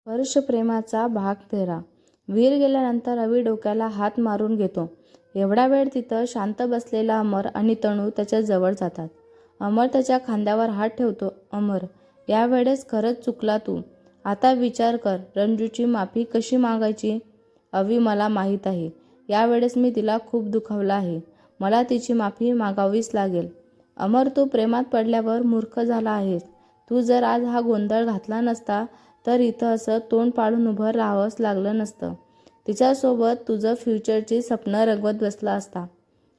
स्पर्श प्रेमाचा भाग 13. वीर गेल्यानंतर अवी डोक्याला हात मारून घेतो. एवढा वेळ तिथं शांत बसलेला अमर आणि तनू त्याच्या जवळ जातात. अमर त्याच्या खांद्यावर हात ठेवतो. अमर, यावेळेस खरंच चुकला तू. आता विचार कर, रंजूची माफी कशी मागायची? अवी, मला माहीत आहे. यावेळेस मी तिला खूप दुखावलं आहे. मला तिची माफी मागावीच लागेल. अमर, तू प्रेमात पडल्यावर मूर्ख झाला आहेस. तू जर आज हा गोंधळ घातला नसता तर इथं असं तोंड पाडून उभं राहावंच लागलं नसतं. तिच्यासोबत तुझं फ्युचरची स्वप्न रंगवत बसला असता.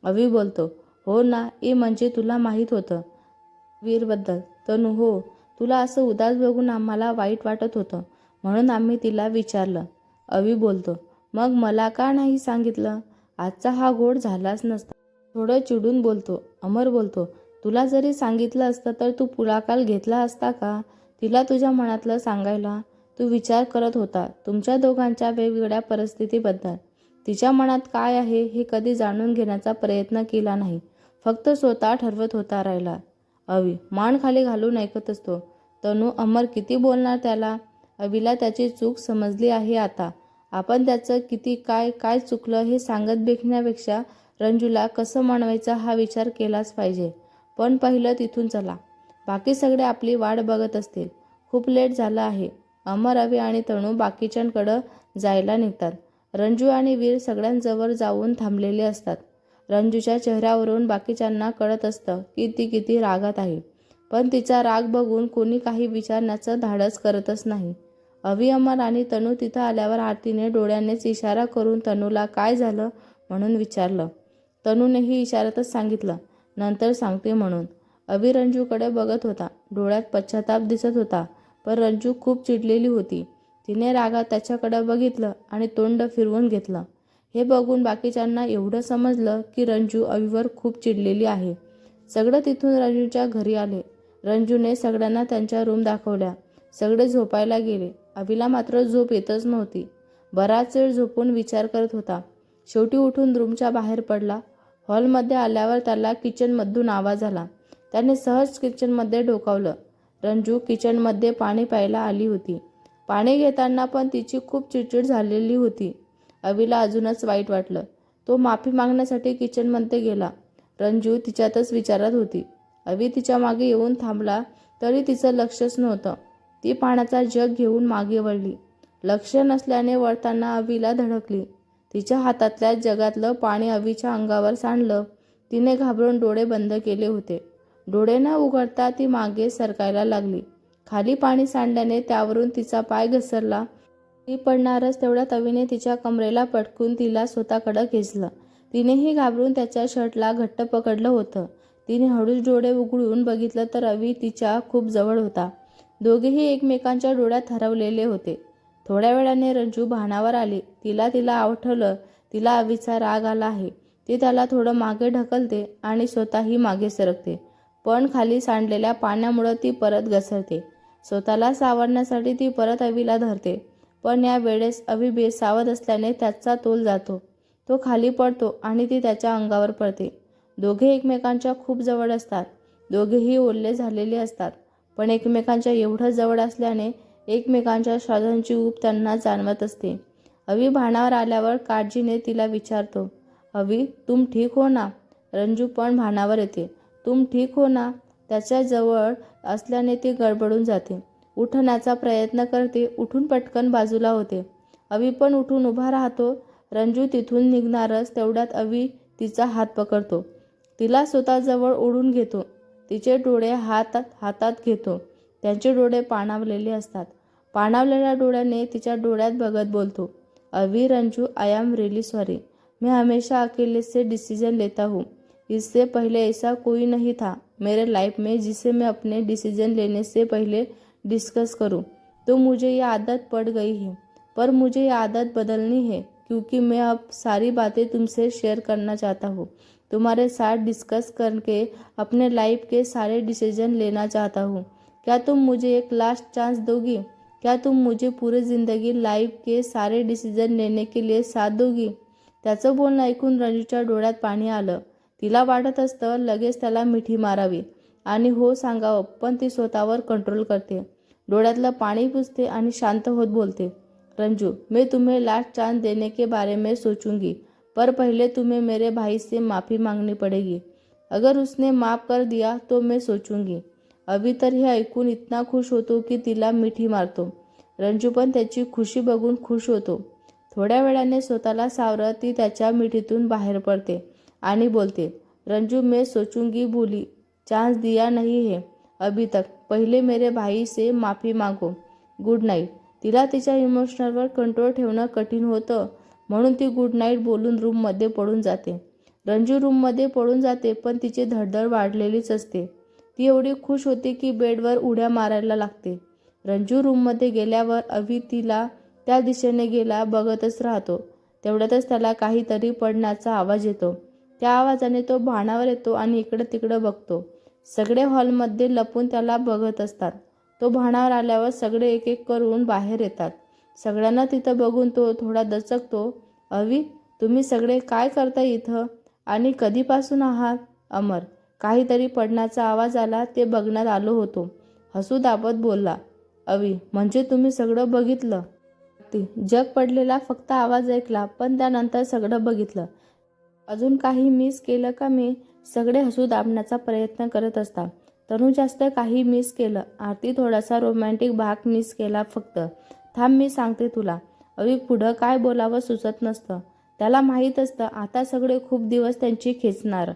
अवी बोलतो, हो ना, म्हणजे तुला माहीत होतं वीरबद्दल. तनू, हो, तुला असं उदास बघून आम्हाला वाईट वाटत होतं म्हणून आम्ही तिला विचारलं. अवी बोलतो, मग मला का नाही सांगितलं? आजचा हा घोळ झालाच नसता. थोडं चिडून बोलतो. अमर बोलतो, तुला जरी सांगितलं असतं तर तू पुढाकार घेतला असता का तिला तुझ्या मनातलं सांगायला? तू विचार करत होता तुमच्या दोघांच्या वेगवेगळ्या परिस्थितीबद्दल. तिच्या मनात काय आहे हे कधी जाणून घेण्याचा प्रयत्न केला नाही. फक्त स्वतः ठरवत होता राहिला. अवी मान खाली घालून ऐकत असतो. तनू, अमर किती बोलणार त्याला? अवीला त्याची चूक समजली आहे आता. आपण त्याचं किती काय काय चुकलं हे सांगत बसण्यापेक्षा रंजूला कसं मनवायचं हा विचार केलाच पाहिजे. पण पहिलं तिथून चला. बाकी सगळे आपली वाट बघत असतील. खूप लेट झालं आहे. अमर, अवी आणि तनू बाकीच्यांकडं जायला निघतात. रंजू आणि वीर सगळ्यांजवळ जाऊन थांबलेले असतात. रंजूच्या चेहऱ्यावरून बाकीच्यांना कळत असतं की ती किती रागात आहे. पण तिचा राग बघून कोणी काही विचारण्याचं धाडस करतच नाही. अवी, अमर आणि तनू तिथं आल्यावर आरतीने डोळ्यानेच इशारा करून तनूला काय झालं म्हणून विचारलं. तनूनेही इशाऱ्यातच सांगितलं, नंतर सांगते म्हणून. अवी रंजूकडे बघत होता. डोळ्यात पश्चाताप दिसत होता. पण रंजू खूप चिडलेली होती. तिने रागात त्याच्याकडे बघितलं आणि तोंड फिरवून घेतलं. हे बघून बाकीच्यांना एवढं समजलं की रंजू अवीवर खूप चिडलेली आहे. सगळं तिथून रंजूच्या घरी आले. रंजूने सगळ्यांना त्यांच्या रूम दाखवल्या. सगळे झोपायला गेले. अवीला मात्र झोप येतच नव्हती. बराच वेळ झोपून विचार करत होता. शेवटी उठून रूमच्या बाहेर पडला. हॉलमध्ये आल्यावर त्याला किचनमधून आवाज आला. त्याने सहज किचनमध्ये डोकावलं. रंजू किचनमध्ये पाणी प्यायला आली होती. पाणी घेताना पण तिची खूप चिडचिड झालेली होती. अवीला अजूनच वाईट वाटलं. तो माफी मागण्यासाठी किचनमध्ये गेला. रंजू तिच्यातच विचारात होती. अवी तिच्या मागे येऊन थांबला तरी तिचं लक्षच नव्हतं. ती पाण्याचा जग घेऊन मागे वळली. लक्ष नसल्याने वळताना अवीला धडकली. तिच्या हातातल्या जगातलं पाणी अवीच्या अंगावर सांडलं. तिने घाबरून डोळे बंद केले होते. डोळे न उघडता ती मागे सरकायला लागली. खाली पाणी सांडल्याने त्यावरून तिचा पाय घसरला. ती पडणारच तेवढ्यात अवीने तिच्या कमरेला पटकून तिला स्वतःकडे खेचलं. तिनेही घाबरून त्याच्या शर्टला घट्ट पकडलं होतं. तिने हळूच डोळे उघडून बघितलं तर अवी तिच्या खूप जवळ होता. दोघेही एकमेकांच्या डोळ्यात हरवलेले होते. थोड्या वेळाने रंजू भानावर आली. तिला आठवलं तिला अवीचा राग आला आहे. ती त्याला थोडं मागे ढकलते आणि स्वतःही मागे सरकते. पण खाली सांडलेल्या पाण्यामुळे ती परत घसरते. स्वतःला सावरण्यासाठी ती परत अवीला धरते. पण या वेळेस अवी बेसावध असल्याने त्याचा तोल जातो. तो खाली पडतो आणि ती त्याच्या अंगावर पडते. दोघे एकमेकांच्या खूप जवळ असतात. दोघेही ओले झालेले असतात. पण एकमेकांच्या एवढं जवळ असल्याने एकमेकांच्या श्वासांची ऊब त्यांना जाणवत असते. अवी भानावर आल्यावर काळजीने तिला विचारतो, अवी, तुम ठीक हो ना? रंजू पण भानावर येते. तुम ठीक हो ना? त्याच्या जवळ असल्याने ती गडबडून जाते. उठण्याचा प्रयत्न करते. उठून पटकन बाजूला होते. अवी पण उठून उभा राहतो. रंजू तिथून निघणारच तेवढ्यात अवी तिचा हात पकडतो. तिला स्वतःजवळ ओढून घेतो. तिचे डोळे हातात घेतो. त्यांचे डोळे पाणावलेले असतात. पाणावलेल्या डोळ्याने तिच्या डोळ्यात बघत बोलतो, Avi, Ranju, I am really sorry. मैं हमेशा अकेले से डिसीजन लेता हूँ. इससे पहले ऐसा कोई नहीं था मेरे लाइफ में जिसे मैं अपने डिसीजन लेने से पहले डिस्कस करूँ. तो मुझे ये आदत पड़ गई है. पर मुझे ये आदत बदलनी है क्योंकि मैं अब सारी बातें तुमसे शेयर करना चाहता हूँ. तुम्हारे साथ डिस्कस करके अपने लाइफ के सारे डिसीजन लेना चाहता हूँ. क्या तुम मुझे एक लास्ट चांस दोगी? क्या तुम मुझे पूरी जिंदगी लाइफ के सारे डिसीजन लेने के लिए साथ दोगी? त्याचं बोलणं ऐकून रंजूच्या डोळ्यात पाणी आलं. तिला वाटत असतं लगेच त्याला मिठी मारावी आणि हो सांगावं, पण ती स्वतःवर कंट्रोल करते. डोळ्यातलं पाणी पुसते आणि शांत होत बोलते, रंजू, मैं तुम्हें लास्ट चांस देने के बारे में सोचूंगी, पर पहले तुम्हें मेरे भाई से माफ़ी मांगनी पड़ेगी. अगर उसने माफ कर दिया तो मैं सोचूंगी. अभि तर हे ऐकून इतका खुश होतो की तिला मिठी मारतो. रंजू पण त्याची खुशी बघून खुश होतो. थोड्या वेळाने स्वतःला सावरत ती त्याच्या मिठीतून बाहेर पडते आणि बोलते, रंजू, मैं सोचूंगी भूली, चांस दिया नहीं है अभी तक, पहिले मेरे भाई से माफी मागो, गुड नाईट. तिला तिच्या इमोशनलवर कंट्रोल ठेवणं कठीण होतं, म्हणून ती गुड नाईट बोलून रूममध्ये पडून जाते. रंजू रूममध्ये पडून जाते, पण तिची धडधड वाढलेलीच असते. ती एवढी खुश होते की बेडवर उड्या मारायला लागते. रंजू रूममध्ये गेल्यावर अभि तिला त्या दिशेने गेला बघतच राहतो. तेवढ्यातच त्याला काहीतरी पडण्याचा आवाज येतो. त्या आवाजाने तो भानावर येतो आणि इकडं तिकडं बघतो. सगळे हॉलमध्ये लपून त्याला बघत असतात. तो भानावर आल्यावर सगळे एक एक करून बाहेर येतात. सगळ्यांना तिथं बघून तो थोडा दचकतो. अभि, तुम्ही सगळे काय करता इथं आणि कधीपासून आहात? अमर, काहीतरी पडण्याचा आवाज आला ते बघण्यात आलो होतो, हसू दाबत बोलला. अभि, म्हणजे तुम्ही सगळं बघितलं? जग पडलेला फक्त आवाज ऐकला, पण त्यानंतर सगळं बघितलं. अजून काही मिस केलं का मी? सगळे हसू दाबण्याचा प्रयत्न करत असतात. तनू जास्त काही मिस केलं. आरती थोडासा रोमॅन्टिक भाग मिस केला फक्त. थांब, मी सांगते तुला. अभि पुढं काय बोलावं सुचत नसतं. त्याला माहीत असतं आता सगळे खूप दिवस त्यांची खेचणार.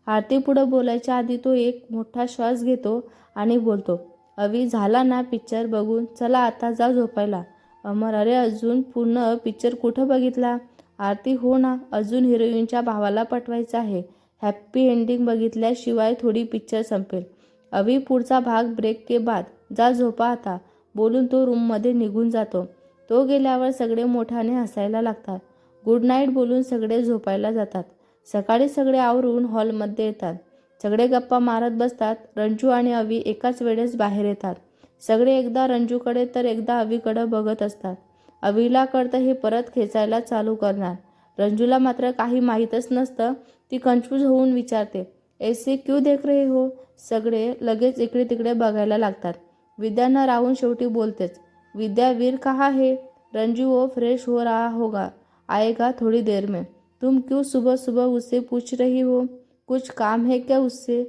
आरती पुढं बोलायच्या आधी तो एक मोठा श्वास घेतो आणि बोलतो, अभि, झाला ना पिक्चर बघून? चला आता जा झोपायला. अमर, अरे अजून पूर्ण पिक्चर कुठं बघितला? आरती, हो ना, अजून हिरोईनच्या भावाला पटवायचं आहे. हॅप्पी एंडिंग बघितल्याशिवाय थोडी पिक्चर संपेल. अभि, पुढचा भाग ब्रेक के बाद. जा झोपा आता, बोलून तो रूममध्ये निघून जातो. तो गेल्यावर सगळे मोठ्याने हसायला लागतात. गुड नाईट बोलून सगळे झोपायला जातात. सकाळी सगळे आवरून हॉलमध्ये येतात. सगळे गप्पा मारत बसतात. रंजू आणि अभि एकाच वेळेस बाहेर येतात. सगळे एकदा रंजूकडे तर एकदा अभिकडे बघत असतात. अभिला कळतं हे परत खेचायला चालू करणार. रंजूला मात्र काही माहीतच नसतं. ती कन्फ्यूज होऊन विचारते, ऐसे क्यों देख रहे हो? सगळे लगेच इकडे तिकडे बघायला लागतात. विद्या न राहून शेवटी बोलतेच, विद्या, वीर कहाँ है? रंजू, वो फ्रेश हो रहा होगा, आएगा थोड़ी देर में. तुम क्यों सुबह सुबह उससे पूछ रही हो? कुछ काम है क्या उससे?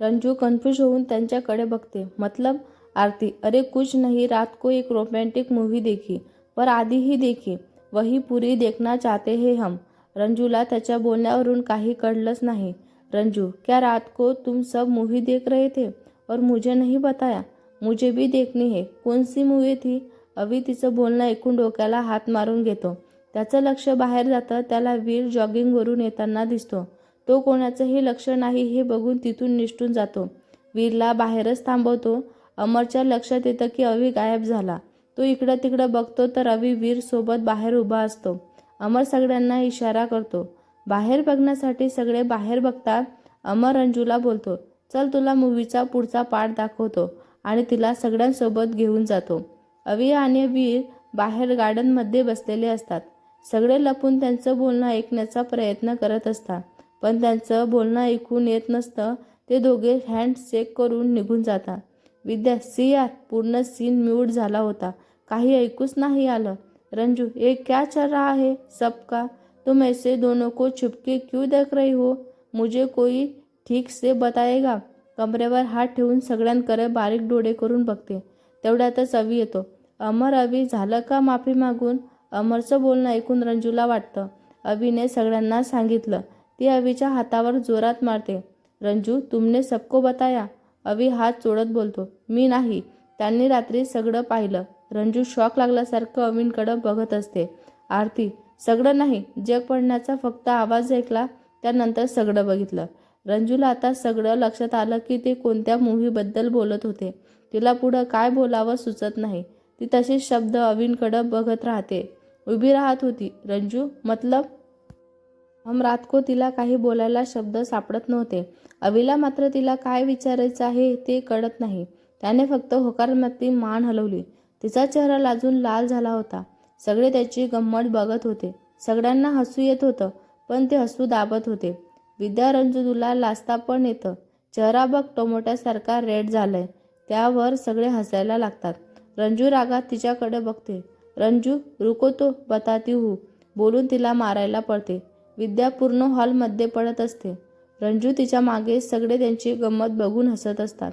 रंजू कन्फ्यूज होऊन त्यांच्याकडे बघते. मतलब? आरती, अरे कुछ नहीं, रात को एक रोमांटिक मूवी देखी, पर आधी ही देखी, वही पूरी देखना चाहते हैं हम. रंजूला त्याच्या बोलण्यावरून काही कळलंच नाही. रंजू, क्या रात को तुम सब मूवी देख रहे थे और मुझे नहीं बताया? मुझे भी देखनी है. कौन सी मूवी थी? अभि तिचं बोलणं ऐकून डोक्याला हात मारून घेतो. त्याचं लक्ष बाहेर जातं. त्याला वीर जॉगिंगवरून येताना दिसतो. तो कोणाचंही लक्ष नाही हे बघून तिथून निसटून जातो. वीरला बाहेरच थांबवतो. अमरच्या लक्षात येतं की अभि गायब झाला. तो इकडं तिकडं बघतो तर अभि वीर सोबत बाहेर उभा असतो. अमर सगळ्यांना इशारा करतो. बाहेर बघण्यासाठी सगळे बाहेर बघतात. अमर रंजूला बोलतो, चल तुला मूवीचा पुढचा पार्ट दाखवतो आणि तिला सगळ्यांसोबत घेऊन जातो. अभि आणि वीर बाहेर गार्डनमध्ये बसलेले असतात. सगळे लपून त्यांचं बोलणं ऐकण्याचा प्रयत्न करत असतात, पण त्यांचं बोलणं ऐकून येत नसतं. ते दोघे हँड शेक करून निघून जातात. विद्या, सी यार, पूर्ण सीन म्यूट झाला होता. काही ऐकूच नाही आलं. रंजू, ये क्या चल रहा है सबका? तुम ऐसे दोनों को छुपके क्यों देख रही हो? मुझे कोई ठीक से बताएगा? कमरेवर हात ठेवून सगळ्यांकडे बारीक डोळे करून बघते. तेवढ्यातच अभि येतो. अमर, अभि, झालं का माफी मागून? अमरचं बोलणं ऐकून रंजूला वाटतं अभिने सगळ्यांना सांगितलं. ती अभिच्या हातावर जोरात मारते. रंजू, तुमने सबको बताया? अभि हात चोळत बोलतो, मी नाही, त्यांनी रात्री सगळं पाहिलं. रंजू शॉक लागल्यासारखं अभिंकडे बघत असते. आरती, सगळं नाही, जग पडण्याचा फक्त आवाज ऐकला, त्यानंतर सगळं बघितलं. रंजूला आता सगळं लक्षात आलं की ते कोणत्या मूव्हीबद्दल बोलत होते. तिला पुढं काय बोलावं सुचत नाही. ती तशीच शब्द अभिंकडे बघत राहते. उभी राहत होती. रंजू, मतलब? हम रात को तिला काही बोलायला शब्द सापडत नव्हते. अभिला मात्र तिला काय विचारायचं आहे ते कळत नाही. त्याने फक्त होकारार्थी मान हलवली. तिचा चेहरा लाजून लाल झाला होता. सगळे त्याची गंमत बघत होते. सगळ्यांना हसू येत होतं, पण ते हसू दाबत होते. विद्या, रंजू, तुला लाजता पण येतं. चेहरा बघ टोमॅटोसारखा रेड झालाय. त्यावर सगळे हसायला लागतात. रंजू रागात तिच्याकडे बघते. रंजू रुको तो बताती हूँ बोलून तिला मारायला पडते. विद्या पूर्ण हॉलमध्ये पडत असते. रंजू तिच्या मागे. सगळे त्यांची गंमत बघून हसत असतात.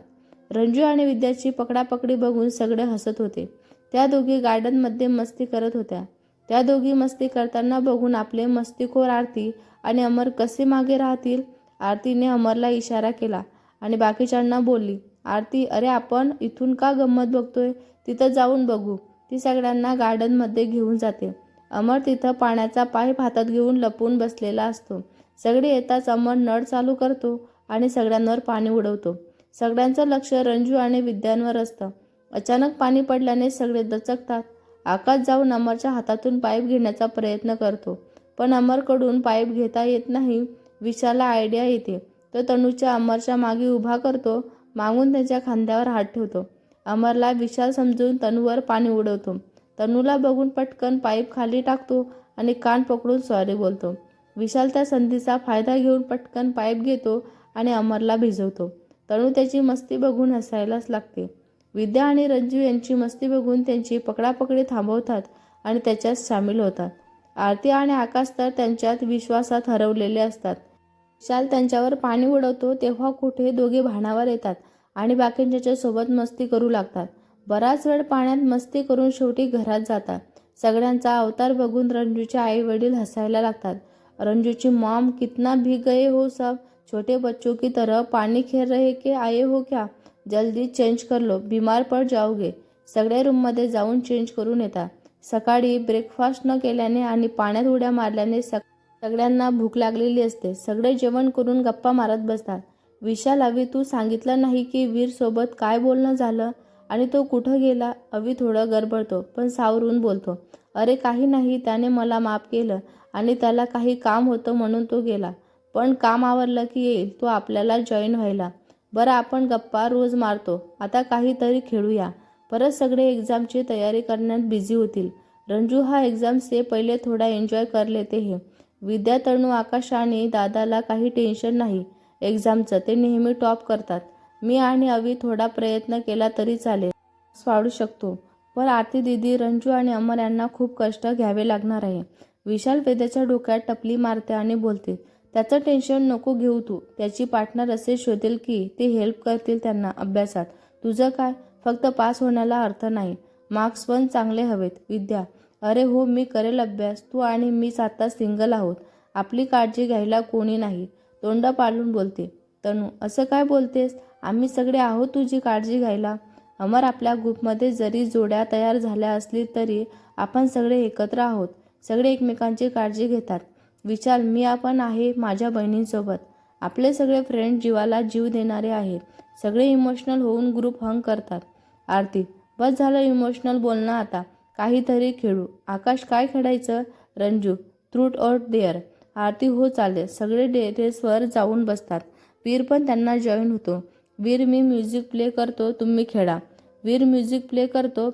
रंजू आणि विद्याची पकडापकडी बघून सगळे हसत होते. त्या दोघी गार्डनमध्ये मस्ती करत होत्या. त्या दोघी मस्ती करताना बघून आपले मस्तीखोर आरती आणि अमर कसे मागे राहतील. आरतीने अमरला इशारा केला आणि बाकीच्यांना बोलली, आरती अरे आपण इथून का गंमत बघतोय, तिथं जाऊन बघू. ती सगळ्यांना गार्डनमध्ये घेऊन जाते. अमर तिथं पाण्याचा पाईप हातात घेऊन लपून बसलेला असतो. सगळे येताच अमर नळ चालू करतो आणि सगळ्यांवर पाणी उडवतो. सगळ्यांचं लक्ष रंजू आणि विद्यांवर असतं. अचानक पाणी पडल्याने सगळे दचकतात. आकाश जाऊन अमरच्या हातातून पाईप घेण्याचा प्रयत्न करतो, पण अमरकडून पाईप घेता येत नाही. विशालला आयडिया येते. तो तनूच्या अमरच्या मागे उभा करतो. मागून त्याच्या खांद्यावर हात ठेवतो. अमरला विशाल समजून तनूवर पाणी उडवतो. तनूला बघून पटकन पाईप खाली टाकतो आणि कान पकडून सॉरी बोलतो. विशाल त्या संधीचा फायदा घेऊन पटकन पाईप घेतो आणि अमरला भिजवतो. तनू त्याची मस्ती बघून हसायलाच लागते. विद्या आणि रंजू यांची मस्ती बघून त्यांची पकडापकडी थांबवतात आणि त्याच्यात सामील होतात. आरती आणि आकाश तर त्यांच्यात विश्वासात हरवलेले असतात. विशाल त्यांच्यावर पाणी उडवतो तेव्हा कुठे दोघे भानावर येतात आणि बाकींच्या सोबत मस्ती करू लागतात. बराच वेळ पाण्यात मस्ती करून शेवटी घरात जातात. सगळ्यांचा अवतार बघून रंजूचे आई वडील हसायला लागतात. रंजूची मॉम, कितना भीग गए हो सब, छोटे बच्चों की तरह पानी खेल रहे के आए हो क्या, जल्दी चेंज कर लो, बीमार पड जाओगे. सगळे रूममध्ये जाऊन चेंज करून येतात. सकाळी ब्रेकफास्ट न केल्याने आणि पाण्यात उड्या मारल्याने सगळ्यांना भूक लागलेली असते. सगळे जेवण करून गप्पा मारत बसतात. विशाल, अवी तू सांगितलं नाही की वीर सोबत काय बोलणं झालं आणि तो कुठं गेला. अवी थोडं गडबडतो पण सावरून बोलतो, अरे काही नाही, त्याने मला माफ केलं आणि त्याला काही काम होतं म्हणून तो गेला. पण काम आवरलं की येईल तो आपल्याला जॉईन व्हायला. बरं आपण गप्पा रोज मारतो, आता काहीतरी खेळूया. परत सगळे एक्झामची तयारी करण्यात बिझी होतील. रंजू हा एक्झाम से पहिले थोडा एन्जॉय कर लेते हैं. विद्या, तनू, आकाश आणि दादाला काही टेन्शन नाही एक्झामचं, ते नेहमी टॉप करतात. मी आणि अवी थोडा प्रयत्न केला तरी चालेल, वाढू शकतो. पण आरती दीदी, रंजू आणि अमर यांना खूप कष्ट घ्यावे लागणार आहे. विशाल वेद्याच्या डोक्यात टपली मारते आणि बोलते, त्याचं टेन्शन नको घेऊ तू. त्याची पार्टनर असे शोधेल की ते हेल्प करतील त्यांना अभ्यासात. तुझं काय, फक्त पास होण्याला अर्थ नाही, मार्क्स पण चांगले हवेत. विद्या, अरे हो मी करेल अभ्यास. तू आणि मीच आता सिंगल आहोत, आपली काळजी घ्यायला कोणी नाही. तोंड पाडून बोलते. तनू, असं काय बोलतेस, आम्ही सगळे आहोत तुझी काळजी घ्यायला. अमर, आपल्या ग्रुपमध्ये जरी जोड्या तयार झाल्या असली तरी आपण सगळे एकत्र आहोत. सगळे एकमेकांची काळजी घेतात. विशाल, मी आपण आहे माझ्या बहिणींसोबत. आपले सगळे फ्रेंड जीवाला जीव देणारे आहेत. सगळे इमोशनल होऊन ग्रुप हंग करतात. आरती, बस झालं इमोशनल बोलणं, आता काहीतरी खेळू. आकाश, काय खेळायचं. Ranju, truth or dare. Aarti, हो चालेल. सगळे टेरेसवर जाऊन बसतात. वीर पण त्यांना जॉईन होतो. वीर, मी म्युझिक प्ले करतो, तुम्ही खेळा. वीर म्युझिक प्ले करतो.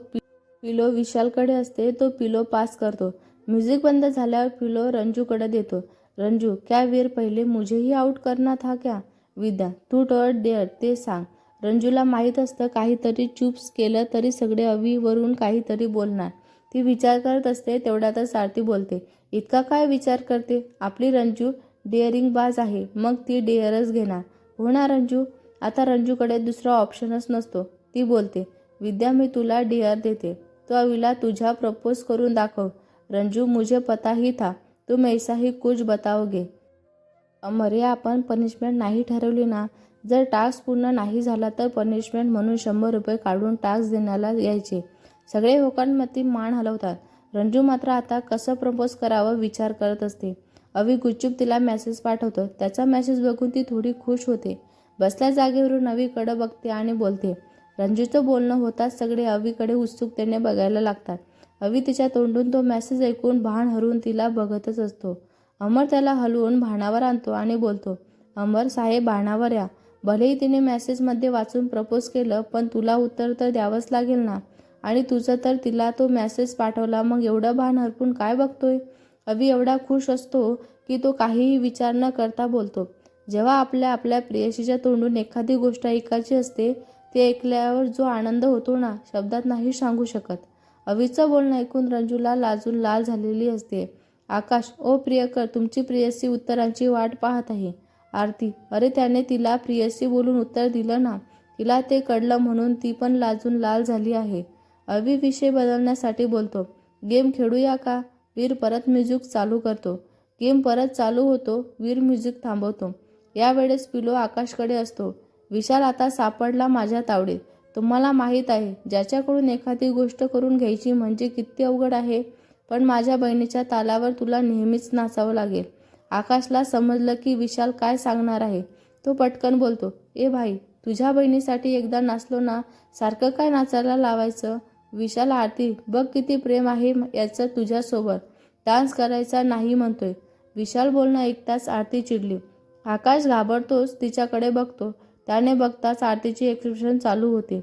पिलो विशालकडे असते, तो पिलो पास करतो. म्युझिक बंद झाल्यावर पिलो रंजूकडे देतो. रंजू, क्या वीर पहिले मुझेही आउट करना था क्या. विद्या, ट्रूथ ऑर डेअर ते सांग. रंजूला माहीत असतं काहीतरी चूप्स केलं तरी सगळे अवीवरून काहीतरी बोलणार. ती विचार करत असते. तेवढ्यातच आरती बोलते, इतका काय विचार करते, आपली रंजू डेअरिंग बाज आहे, मग ती डेअरच घेणार. हो ना रंजू. आता रंजूकडे दुसरा ऑप्शनच नसतो. ती बोलते, विद्या मी तुला डेअर देते, तो अवीला तुझ्या प्रपोज करून दाखव. रंजू, मुझे पता ही था तुम ऐसा ही कुछ बताओगे. अमर, आपण पनिशमेंट नाही ठरवली ना. जर टास्क पूर्ण नाही झाला तर पनिशमेंट म्हणून 100 रुपये काढून टास्क देण्याला यायचे. सगळे होकांमध्ये मान हलवतात. रंजू मात्र आता कसं प्रपोज करावं विचार करत असते. अवी गुपचूप तिला मेसेज पाठवतो. त्याचा मेसेज बघून ती थोडी खुश होते. बसल्या जागेवरून अवीकडे बघते आणि बोलते. रंजूचं बोलणं होताच सगळे अवीकडे उत्सुकतेने बघायला लागतात. अवी तिच्या तोंडून तो मेसेज ऐकून भान हरवून तिला बघतच असतो. अमर त्याला हलवून भानावर आणतो आणि बोलतो, अमर साहेब भानावर या. भलेही तिने मेसेजमध्ये वाचून प्रपोज केलं पण तुला उत्तर तर द्यावंच लागेल ना. आणि तुझं तर तिला तो मेसेज पाठवला, मग एवढं भान हरपून काय बघतोय. अवी एवढा खुश असतो की तो काहीही विचार न करता बोलतो. जेव्हा आपल्या प्रेयसीच्या तोंडून एखादी गोष्ट ऐकायची असते ते ऐकल्यावर जो आनंद होतो ना, शब्दात नाही सांगू शकत. अवीचं बोलणं ऐकून रंजूला लाजून लाल झालेली असते. आकाश, ओ प्रियकर, तुमची प्रेयसी उत्तरांची वाट पाहत आहे. आरती, अरे त्याने तिला प्रेयसी बोलून उत्तर दिलं ना. तिला ते कळलं म्हणून ती पण लाजून लाल झाली आहे. अवी विषय बदलण्यासाठी बोलतो, गेम खेळूया का? वीर परत म्युझिक चालू करतो. गेम परत चालू होतो. वीर म्युझिक थांबवतो. यावेळेस पिलो आकाशकडे असतो. विशाल आता सापडला माझ्या तावडीत. तुम्हाला माहीत आहे, ज्याच्याकडून एखादी गोष्ट करून घ्यायची म्हणजे किती अवघड आहे. पण माझ्या बहिणीच्या तालावर तुला नेहमीच नाचावं लागेल. आकाशला समजलं की विशाल काय सांगणार आहे. तो पटकन बोलतो, ए भाई, तुझ्या बहिणीसाठी एकदा नाचलो ना, सारखं काय नाचायला लावायचं? विशाल, आरती बघ किती प्रेम आहे याचं तुझ्यासोबत. डान्स करायचा नाही म्हणतोय. विशाल बोलणं ऐकताच आरती चिडली. आकाश घाबरतोच तिच्याकडे बघतो. त्याने बघताच आरतीची एक्सप्रेशन चालू होते.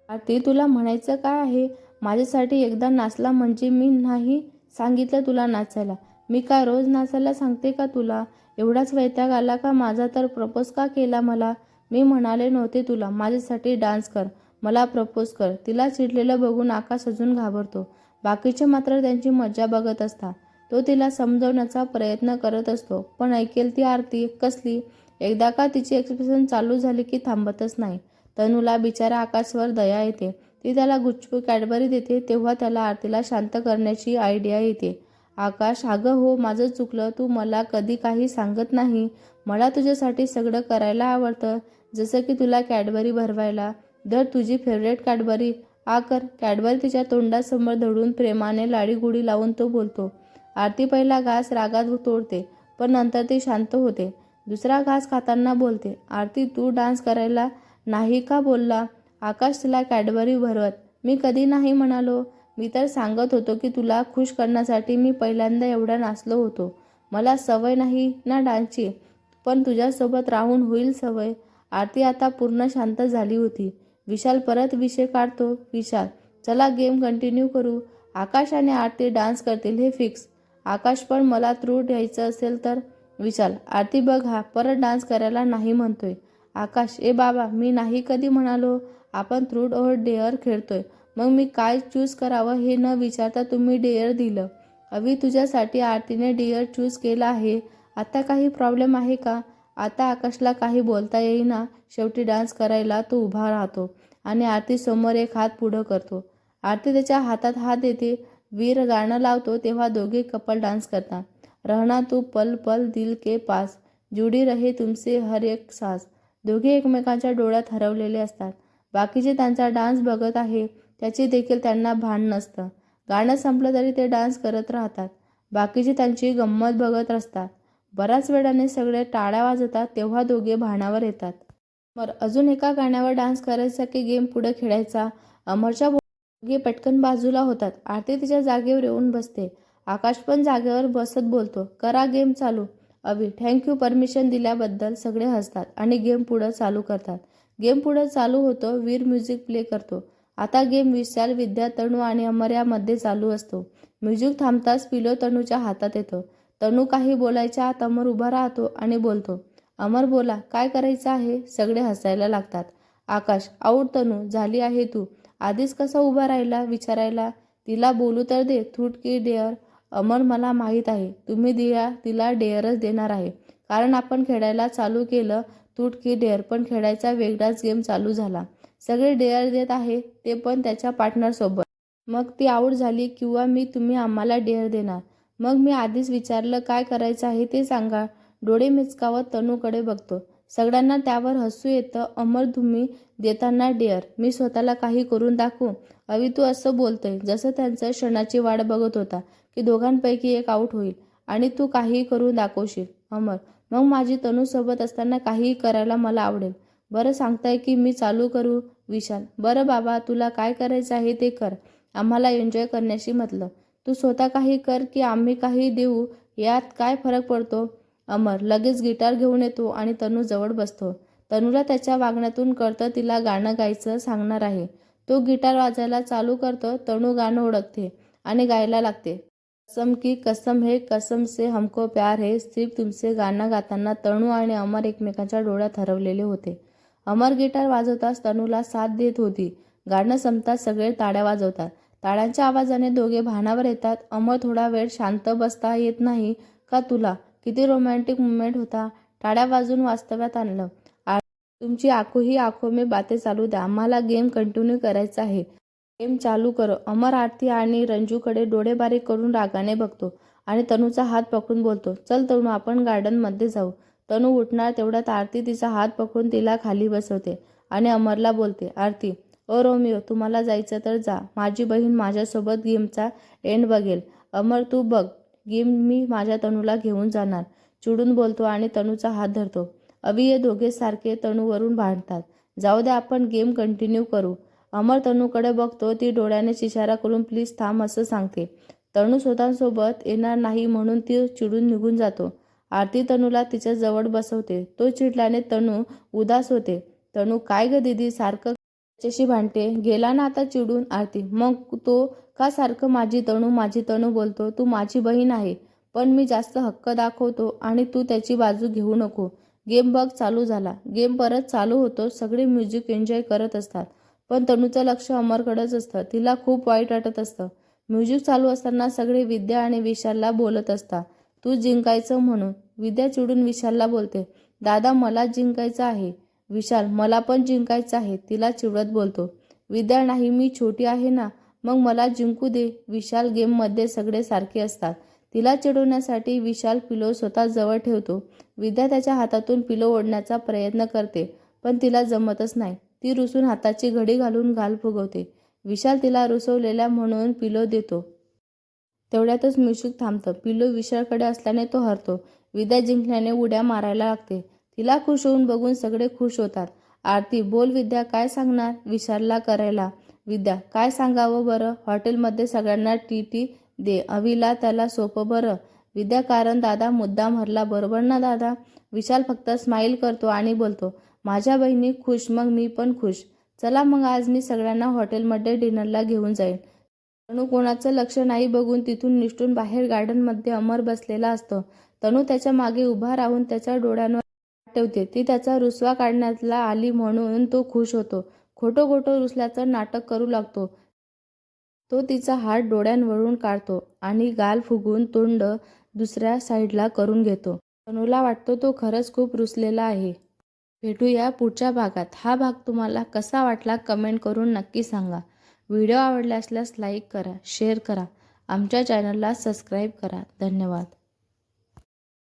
आरती, तुला म्हणायचं काय आहे? माझ्यासाठी एकदा नाचला म्हणजे मी नाही सांगितलं तुला नाचायला. मी काय रोज नाचायला सांगते का तुला? एवढाच वैताग आला का माझा तर प्रपोज का केला मला? मी म्हणाले नव्हते तुला माझ्यासाठी डान्स कर, मला प्रपोज कर. तिला चिडलेलं बघून आकाश अजून घाबरतो. बाकीचे मात्र त्यांची मजा बघत असतात. तो तिला समजवण्याचा प्रयत्न करत असतो, पण ऐकेल ती आरती कसली. एकदा का तिची एक्सप्रेशन चालू झाली की थांबतच नाही. तनूला बिचारा आकाशवर दया येते. ती त्याला गुच्चू कॅडबरी देते. तेव्हा त्याला आरतीला शांत करण्याची आयडिया येते. आकाश, अगं हो, माझं चुकलं. तू मला कधी काही सांगत नाही. मला तुझ्यासाठी सगळं करायला आवडतं, जसं की तुला कॅडबरी भरवायला. दर तुझी फेवरेट कॅडबरी आ कर. कॅडबरी तिच्या तोंडासमोर धरून प्रेमाने लाडीगुडी लावून तो बोलतो. आरती पहिला घास रागात तोडते, पण नंतर ती शांत होते. दुसरा घास खाताना बोलते, आरती तू डान्स करायला नाही का बोलला? आकाश तिला कॅडबरी भरवत, मी कधी नाही म्हणालो. मी तर सांगत होतो की तुला खुश करण्यासाठी मी पहिल्यांदा एवढा नाचलो होतो. मला सवय नाही ना डान्सची, पण तुझ्यासोबत राहून होईल सवय. आरती आता पूर्ण शांत झाली होती. विशाल परत विषय काढतो. विशाल, चला गेम कंटिन्यू करू. आकाश आणि आरती डान्स करतील हे फिक्स. आकाश, पण मला थ्रू द्यायचं असेल तर? विशाल, आरती बघ, हा परत डान्स करायला नाही म्हणतोय. आकाश, ए बाबा, मी नाही कधी म्हणालो. आपण थ्रूट ओर डेअर खेळतोय. मग मी काय चूज करावं हे न विचारता तुम्ही डेअर दिलं. अवी, तुझ्यासाठी आरतीने डेअर चूज केला आहे. आता काही प्रॉब्लेम आहे का? आता आकाशला काही बोलता येईना. शेवटी डान्स करायला तो उभा राहतो आणि आरती समोर एक हात पुढं करतो. आरती त्याच्या हातात हात देते. वीर गाणं लावतो तेव्हा दोघे कपल डान्स करतात. रहना तू पल पल दिल के पास, जुडी रहे तुमसे हर एक सास. दोघे एकमेकांच्या डोळ्यात हरवलेले असतात. बाकीचे त्यांचा डान्स बघत आहे, त्याची देखील त्यांना भान नसतं. गाणं संपलं तरी ते डान्स करत राहतात. बाकीचे त्यांची गंमत बघत असतात. बऱ्याच वेळाने सगळे टाळ्या वाजवतात तेव्हा दोघे भानावर येतात. अमर, अजून एका गाण्यावर डान्स करायचा की गेम पुढे खेळायचा? अमरच्या दोघे पटकन बाजूला होतात. आरती तिच्या जागेवर येऊन बसते. आकाश पण जागेवर बसत बोलतो, करा गेम चालू. अवी, थँक्यू. परमिशन दिल्याबद्दल. सगळे हसतात आणि गेम पुढं चालू करतात. गेम पुढं चालू होतो. वीर म्युझिक प्ले करतो. आता गेम विशाल, विद्या, तनू आणि अमर यामध्ये चालू असतो. म्युझिक थांबताच पिलो तनूच्या हातात येतो. तनू काही बोलायच्या आत अमर उभा राहतो आणि बोलतो, अमर बोला, काय करायचं आहे? सगळे हसायला लागतात. आकाश, आऊट तनू झाली आहे तू. आधीच कसा उभा राहिला विचारायला? तिला बोलू तर दे. थ्रूट की डेअर? अमर, मला माहीत आहे तुम्ही तिला डेअरच देणार आहे, कारण आपण खेळायला चालू केलं थ्रूट की डेअर, पण खेळायचा वेगळाच गेम चालू झाला. सगळे डेअर देत आहे, ते पण त्याच्या पार्टनरसोबत. मग ती आऊट झाली किंवा तुम्ही आम्हाला डेअर देणार? मग मी आधीच विचारलं काय करायचं आहे ते सांगा. डोळे मिचकावत तनूकडे बघतो. सगळ्यांना त्यावर हसू येतं. अमर, तुम्ही देताना डेअर, मी स्वतःला काही करून दाखवू? अवी, तू असं बोलतोय जसं त्यांचं क्षणाची वाट बघत होता की दोघांपैकी एक आऊट होईल आणि तू काहीही करून दाखवशील. अमर, मग माझी तनूसोबत असताना काहीही करायला मला आवडेल. बरं, सांगताय की मी चालू करू? विशाल, बरं बाबा, तुला काय करायचं आहे ते कर. आम्हाला एन्जॉय करण्याशी मतलब. तू स्वतः काही कर की आम्ही काही देऊ, यात काय फरक पडतो? अमर लगेच गिटार घेऊन येतो आणि तनू जवळ बसतो. तनूला त्याच्या वागण्यातून कळतं तिला गाणं गायचं सांगणार आहे. तो गिटार वाजायला चालू करतो. तनू गाणं ओळखते आणि गायला लागते. कसम की कसम है, कसम से हमको प्यार है, सिर्फ तुमसे. गाणं गाताना तनू आणि अमर एकमेकांच्या डोळ्यात हरवलेले होते. अमर गिटार वाजवताच तनूला साथ देत होती. गाणं संपताच सगळे टाळ्या वाजवतात. टाळ्यांच्या आवाजाने दोघे भानावर येतात. अमर, थोडा वेळ शांत बसता येत नाही का तुला? किती रोमॅन्टिक मुमेंट होता. टाळ्या वाजवून वास्तव्यात आणलं. तुमची आंखों ही आंखों में बातें चालू द्या. आम्हाला गेम कंटिन्यू करायचा आहे. गेम चालू करो. अमर आरती आणि रंजूकडे डोळे बारीक करून रागाने बघतो आणि तनूचा हात पकडून बोलतो, चल तनू, आपण गार्डनमध्ये जाऊ. तनू उठणार तेवढ्यात आरती तिचा हात पकडून तिला खाली बसवते आणि अमरला बोलते, आरती, ओ रोमिओ, तुम्हाला जायचं तर जा. माझी बहीण माझ्यासोबत गेमचा एंड बघेल. अमर, तू बघ गेम, मी माझ्या तनूला घेऊन जाणार. चिडून बोलतो आणि तनूचा हात धरतो. अवी, हे दोघे सारखे तनूवरून भांडतात. जाऊ दे, आपण गेम कंटिन्यू करू. अमर तनूकडे बघतो. ती डोळ्यानेच इशारा करून प्लीज थांब असं सांगते. तनू स्वतःसोबत येणार नाही म्हणून ती चिडून निघून जातो. आरती तनूला तिच्या जवळ बसवते. तो चिडल्याने तनू उदास होते. तनू, काय ग दीदी, सारखं त्याच्याशी भांडते? गेला ना आता चिडून? आरती, मग तो का सारखं माझी तनू बोलतो? तू माझी बहीण आहे, पण मी जास्त हक्क दाखवतो आणि तू त्याची बाजू घेऊ नको. गेम बघ चालू झाला. गेम परत चालू होतो. सगळे म्युझिक एन्जॉय करत असतात, पण तनूचं लक्ष अमरकडेच असतं. तिला खूप वाईट वाटत असतं. म्युझिक चालू असताना सगळे विद्या आणि विशालला बोलत असतात, तू जिंकायचं म्हणून. विद्या चिडून विशालला बोलते, दादा, मला जिंकायचं आहे. विशाल, मला पण जिंकायचं आहे, तिला चिडवत बोलतो. विद्या, नाही, मी छोटी आहे ना, मग मला जिंकू दे. विशाल, गेममध्ये सगळे सारखे असतात. तिला चिडवण्यासाठी विशाल पिलो स्वतः जवळ ठेवतो. विद्या त्याच्या हातातून पिलो ओढण्याचा प्रयत्न करते, पण तिला जमतच नाही. ती रुसून हाताची घडी घालून गाल फुगवते. विशाल तिला रुसवलेल्या म्हणून पिलो देतो. तेवढ्यातच म्युझिक थांबतं. पिलो विशालकडे असल्याने तो हरतो. विद्या जिंकल्याने उड्या मारायला लागते. तिला खुश होऊन बघून सगळे खुश होतात. आरती, बोल विद्या, काय सांगणार? विशालला करायला. विद्या, काय सांगावं बरं? हॉटेलमध्ये सगळ्यांना टीटी दे. अवीला त्याला सोपं बरं. विद्या, कारण दादा मुद्दाम हरला, बरोबर ना दादा? विशाल फक्त स्माईल करतो आणि बोलतो, माझ्या बहिणी खुश, मग मी पण खुश. चला मग, आज मी सगळ्यांना हॉटेलमध्ये डिनरला घेऊन जाईन. तनू कोणाचं लक्ष नाही बघून तिथून निसटून बाहेर गार्डनमध्ये अमर बसलेला असतो. तनू त्याच्या मागे उभा राहून त्याच्या डोळ्यांवर हात ठेवते. ती त्याचा रुसवा काढण्याला आली म्हणून तो खुश होतो. खोटं खोटं रुसल्याचं नाटक करू लागतो. तो तिचा हात डोळ्यांवरून काढतो आणि गाल फुगवून तोंड दुसऱ्या साईडला करून घेतो. तनूला वाटतो तो खरंच खूप रुसलेला आहे. भेटूया पुढच्या भागात. हा भाग तुम्हाला कसा वाटला कमेंट करून नक्की सांगा. व्हिडिओ आवडला असल्यास लाईक करा, शेअर करा, आमच्या चॅनलला सबस्क्राईब करा. धन्यवाद.